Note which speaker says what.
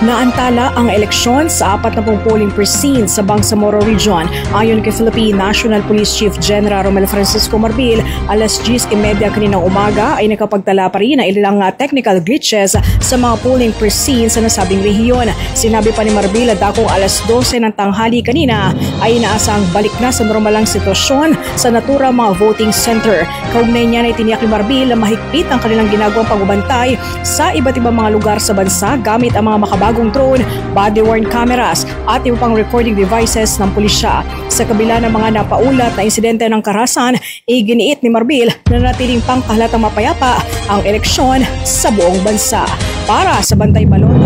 Speaker 1: Naantala ang eleksyon sa 40 polling precincts sa Bangsamoro Region. Ayon kay Philippine National Police Chief General Romel Francisco Marbil, alas 10:30 kaninang umaga ay nakapagtala pa rin ng ilang technical glitches sa mga polling precincts sa nasabing rehiyon. Sinabi pa ni Marbil at dakong alas 12 ng tanghali kanina ay inaasang balik na sa normalang sitwasyon sa naturang mga voting center. Kaugnay niya na itiniyak ni Marbil na mahigpit ang kanilang ginagawang pagbabantay sa iba't ibang mga lugar sa bansa gamit ang mga makabagong drone, body-worn cameras at iba pang recording devices ng pulisya. Sa kabila ng mga napaulat na insidente ng karahasan, iginiit ni Marbil na nanatiling pangkahalatang mapayapa ang eleksyon sa buong bansa. Para sa Bantay Balon,